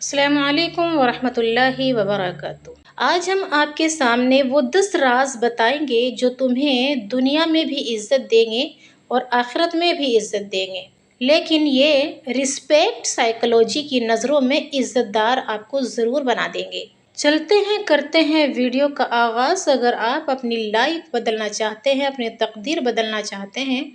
अस्सलाम वालेकुम वरहमतुल्लाहि वबरकातुहू। आज हम आपके सामने वो 10 राज बताएंगे जो तुम्हें दुनिया में भी इज्जत देंगे और आखिरत में भी इज्जत देंगे। लेकिन ये रिस्पेक्ट साइकोलॉजी की नज़रों में इज्जतदार आपको ज़रूर बना देंगे। चलते हैं, करते हैं वीडियो का आगाज़। अगर आप अपनी लाइफ बदलना चाहते हैं, अपनी तकदीर बदलना चाहते हैं,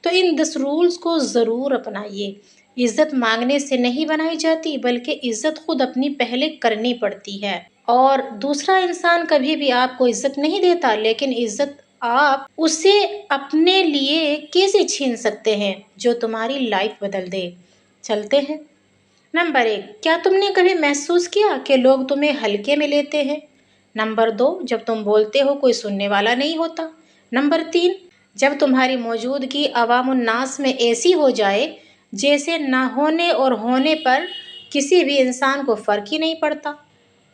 तो इन 10 रूल्स को ज़रूर अपनाइए। इज्जत मांगने से नहीं बनाई जाती, बल्कि इज्जत खुद अपनी पहले करनी पड़ती है। और दूसरा इंसान कभी भी आपको इज्जत नहीं देता, लेकिन इज्जत आप उसे अपने लिए कैसे छीन सकते हैं जो तुम्हारी लाइफ बदल दे। चलते हैं। नंबर 1, क्या तुमने कभी महसूस किया कि लोग तुम्हें हल्के में लेते हैं? नंबर 2, जब तुम बोलते हो कोई सुनने वाला नहीं होता। नंबर 3, जब तुम्हारी मौजूदगी अवामुन्नास में ऐसी हो जाए जैसे ना होने और होने पर किसी भी इंसान को फर्क ही नहीं पड़ता।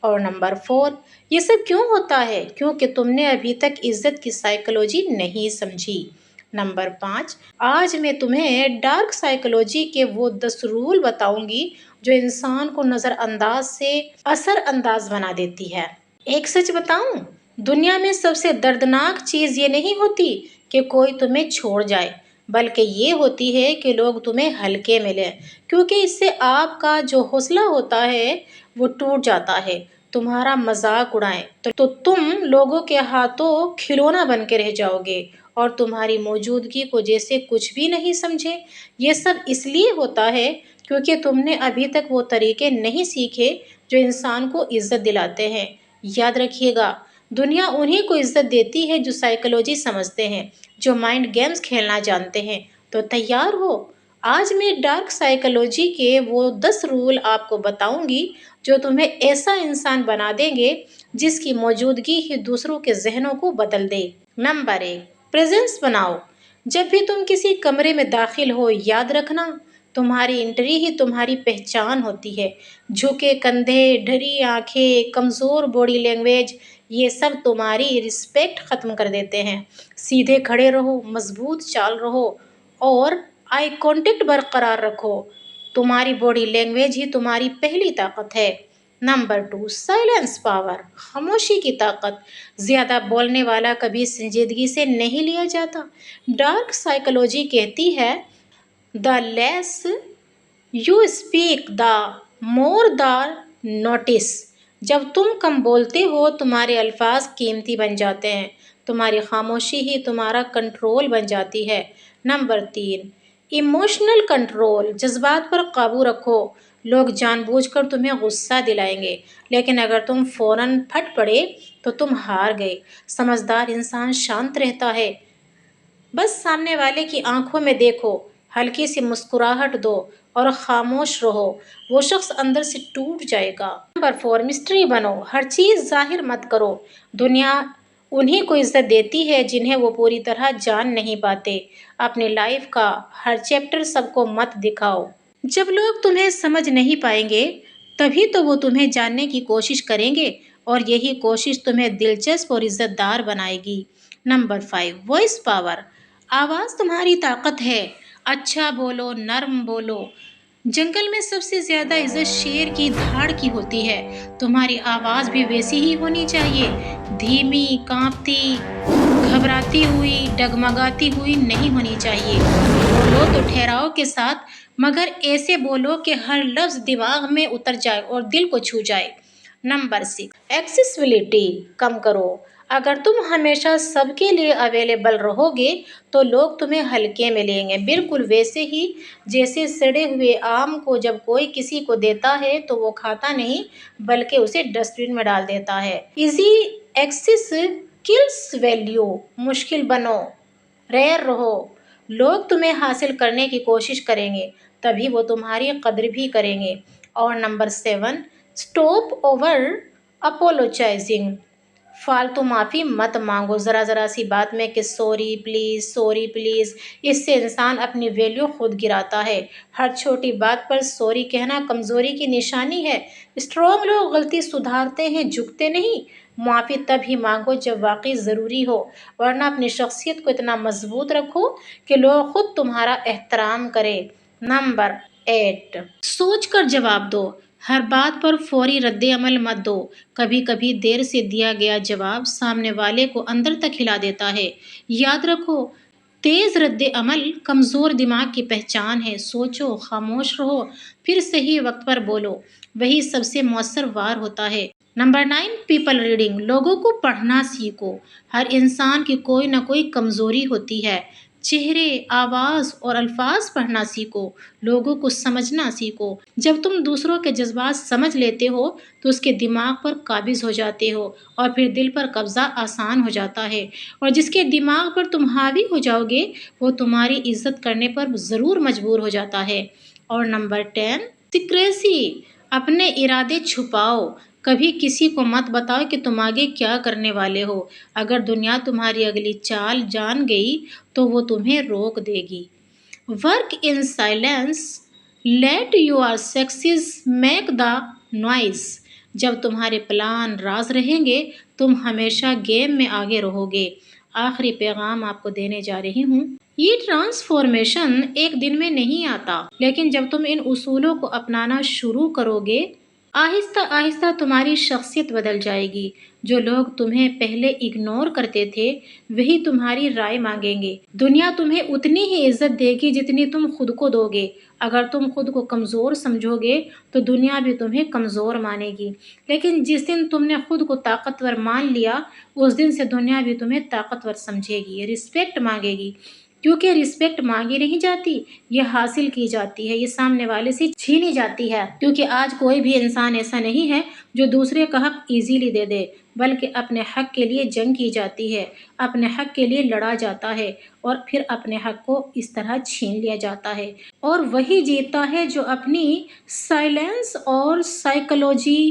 और नंबर 4, ये सब क्यों होता है? क्योंकि तुमने अभी तक इज्जत की साइकोलॉजी नहीं समझी। नंबर 5, आज मैं तुम्हें डार्क साइकोलॉजी के वो 10 रूल बताऊंगी जो इंसान को नज़रअंदाज से असर अंदाज बना देती है। एक सच बताऊं, दुनिया में सबसे दर्दनाक चीज़ ये नहीं होती कि कोई तुम्हें छोड़ जाए, बल्कि ये होती है कि लोग तुम्हें हल्के में लें, क्योंकि इससे आपका जो हौसला होता है वो टूट जाता है। तुम्हारा मजाक उड़ाएं तो तुम लोगों के हाथों खिलौना बन के रह जाओगे और तुम्हारी मौजूदगी को जैसे कुछ भी नहीं समझे। ये सब इसलिए होता है क्योंकि तुमने अभी तक वो तरीके नहीं सीखे जो इंसान को इज्जत दिलाते हैं। याद रखिएगा, दुनिया उन्हीं को इज्जत देती है जो साइकोलॉजी समझते हैं, जो माइंड गेम्स खेलना जानते हैं। तो तैयार हो? आज मैं डार्क साइकोलॉजी के वो 10 रूल आपको बताऊंगी जो तुम्हें ऐसा इंसान बना देंगे जिसकी मौजूदगी ही दूसरों के जहनों को बदल दे। नंबर 1, प्रेजेंस बनाओ। जब भी तुम किसी कमरे में दाखिल हो, याद रखना तुम्हारी एंट्री ही तुम्हारी पहचान होती है। झुके कंधे, डरी आंखें, कमज़ोर बॉडी लैंग्वेज, ये सब तुम्हारी रिस्पेक्ट ख़त्म कर देते हैं। सीधे खड़े रहो, मजबूत चाल रहो और आई कांटेक्ट बरकरार रखो। तुम्हारी बॉडी लैंग्वेज ही तुम्हारी पहली ताकत है। नंबर 2, साइलेंस पावर, खामोशी की ताकत। ज़्यादा बोलने वाला कभी संजीदगी से नहीं लिया जाता। डार्क साइकोलॉजी कहती है the less you speak the more the notice. जब तुम कम बोलते हो, तुम्हारे अल्फाज कीमती बन जाते हैं। तुम्हारी खामोशी ही तुम्हारा कंट्रोल बन जाती है। नंबर 3, इमोशनल कंट्रोल, जज्बात पर काबू रखो। लोग जानबूझकर तुम्हें गुस्सा दिलाएंगे, लेकिन अगर तुम फौरन फट पड़े तो तुम हार गए। समझदार इंसान शांत रहता है। बस सामने वाले की आंखों में देखो, हल्की सी मुस्कुराहट दो और खामोश रहो। वो शख्स अंदर से टूट जाएगा। नंबर 4, मिस्ट्री बनो। हर चीज़ जाहिर मत करो। दुनिया उन्हीं को इज्जत देती है जिन्हें वो पूरी तरह जान नहीं पाते। अपनी लाइफ का हर चैप्टर सबको मत दिखाओ। जब लोग तुम्हें समझ नहीं पाएंगे, तभी तो वो तुम्हें जानने की कोशिश करेंगे, और यही कोशिश तुम्हें दिलचस्प और इज्जतदार बनाएगी। नंबर 5, वॉइस पावर, आवाज़ तुम्हारी ताकत है। अच्छा बोलो, नर्म बोलो। जंगल में सबसे ज्यादा इज्जत शेर की धाड़ की होती है। तुम्हारी आवाज भी वैसी ही होनी चाहिए, धीमी, कांपती, घबराती हुई, डगमगाती हुई नहीं होनी चाहिए। बोलो तो ठहराव के साथ, मगर ऐसे बोलो कि हर लफ्ज दिमाग में उतर जाए और दिल को छू जाए। नंबर 6, एक्सेसिबिलिटी कम करो। अगर तुम हमेशा सबके लिए अवेलेबल रहोगे तो लोग तुम्हें हल्के में लेंगे, बिल्कुल वैसे ही जैसे सड़े हुए आम को जब कोई किसी को देता है तो वो खाता नहीं, बल्कि उसे डस्टबिन में डाल देता है। Easy access kills value. मुश्किल बनो, रेयर रहो। लोग तुम्हें हासिल करने की कोशिश करेंगे, तभी वो तुम्हारी कद्र भी करेंगे। और नंबर 7, स्टॉप ओवर अपोलोजाइजिंग। फालतू माफ़ी मत मांगो ज़रा ज़रा सी बात में कि सॉरी प्लीज़। इससे इंसान अपनी वैल्यू खुद गिराता है। हर छोटी बात पर सॉरी कहना कमज़ोरी की निशानी है। स्ट्रॉन्ग लोग गलती सुधारते हैं, झुकते नहीं। माफ़ी तब ही मांगो जब वाकई ज़रूरी हो, वरना अपनी शख्सियत को इतना मजबूत रखो कि लोग खुद तुम्हारा एहतराम करें। नंबर 8, सोच कर जवाब दो। ہر بات پر فوری رد عمل مت دو، کبھی کبھی دیر سے دیا گیا جواب سامنے والے کو اندر تک ہلا دیتا ہے۔ یاد رکھو، تیز رد عمل کمزور دماغ کی پہچان ہے۔ سوچو، خاموش رہو، پھر صحیح وقت پر بولو، وہی سب سے مؤثر وار ہوتا ہے۔ نمبر 9، پیپل ریڈنگ، لوگوں کو پڑھنا سیکھو۔ ہر انسان کی کوئی نہ کوئی کمزوری ہوتی ہے۔ چہرے، آواز اور الفاظ پڑھنا سیکھو، لوگوں کو سمجھنا سیکھو۔ جب تم دوسروں کے جذبات سمجھ لیتے ہو تو اس کے دماغ پر قابض ہو جاتے ہو اور پھر دل پر قبضہ آسان ہو جاتا ہے، اور جس کے دماغ پر تم حاوی ہو جاؤ گے وہ تمہاری عزت کرنے پر ضرور مجبور ہو جاتا ہے۔ اور نمبر 10، سیکریسی، اپنے ارادے چھپاؤ۔ کبھی کسی کو مت بتاؤ کہ تم آگے کیا کرنے والے ہو۔ اگر دنیا تمہاری اگلی چال جان گئی تو وہ تمہیں روک دے گی۔ Work in silence, let your success make the noise. جب تمہارے پلان راز رہیں گے تم ہمیشہ گیم میں آگے رہو گے۔ آخری پیغام آپ کو دینے جا رہی ہوں۔ یہ ٹرانسفارمیشن ایک دن میں نہیں آتا، لیکن جب تم ان اصولوں کو اپنانا شروع کرو گے آہستہ آہستہ تمہاری شخصیت بدل جائے گی۔ جو لوگ تمہیں پہلے اگنور کرتے تھے وہی تمہاری رائے مانگیں گے۔ دنیا تمہیں اتنی ہی عزت دے گی جتنی تم خود کو دو گے۔ اگر تم خود کو کمزور سمجھو گے تو دنیا بھی تمہیں کمزور مانے گی، لیکن جس دن تم نے خود کو طاقتور مان لیا اس دن سے دنیا بھی تمہیں طاقتور سمجھے گی، رسپیکٹ مانگے گی۔ کیونکہ رسپیکٹ مانگی نہیں جاتی، یہ حاصل کی جاتی ہے، یہ سامنے والے سے چھینی جاتی ہے۔ کیونکہ آج کوئی بھی انسان ایسا نہیں ہے جو دوسرے کا حق ایزیلی دے دے، بلکہ اپنے حق کے لیے جنگ کی جاتی ہے، اپنے حق کے لیے لڑا جاتا ہے اور پھر اپنے حق کو اس طرح چھین لیا جاتا ہے، اور وہی جیتا ہے جو اپنی سائلنس اور سائیکولوجی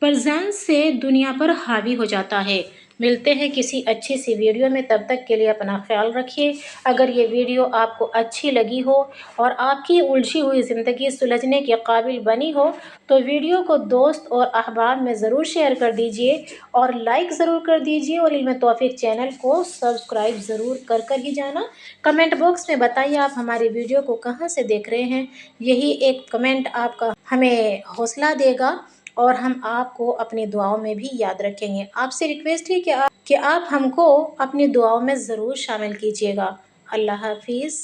پریزنس سے دنیا پر حاوی ہو جاتا ہے۔ ملتے ہیں کسی اچھی سی ویڈیو میں، تب تک کے لیے اپنا خیال رکھیے۔ اگر یہ ویڈیو آپ کو اچھی لگی ہو اور آپ کی الجھی ہوئی زندگی سلجھنے کے قابل بنی ہو تو ویڈیو کو دوست اور احباب میں ضرور شیئر کر دیجیے اور لائک ضرور کر دیجیے، اور علم توفیق چینل کو سبسکرائب ضرور کر ہی جانا۔ کمنٹ باکس میں بتائیے آپ ہماری ویڈیو کو کہاں سے دیکھ رہے ہیں، یہی ایک کمنٹ آپ کا ہمیں حوصلہ دے گا اور ہم آپ کو اپنی دعاؤں میں بھی یاد رکھیں گے۔ آپ سے ریکویسٹ ہے کہ آپ ہم کو اپنی دعاؤں میں ضرور شامل کیجیے گا۔ اللہ حافظ۔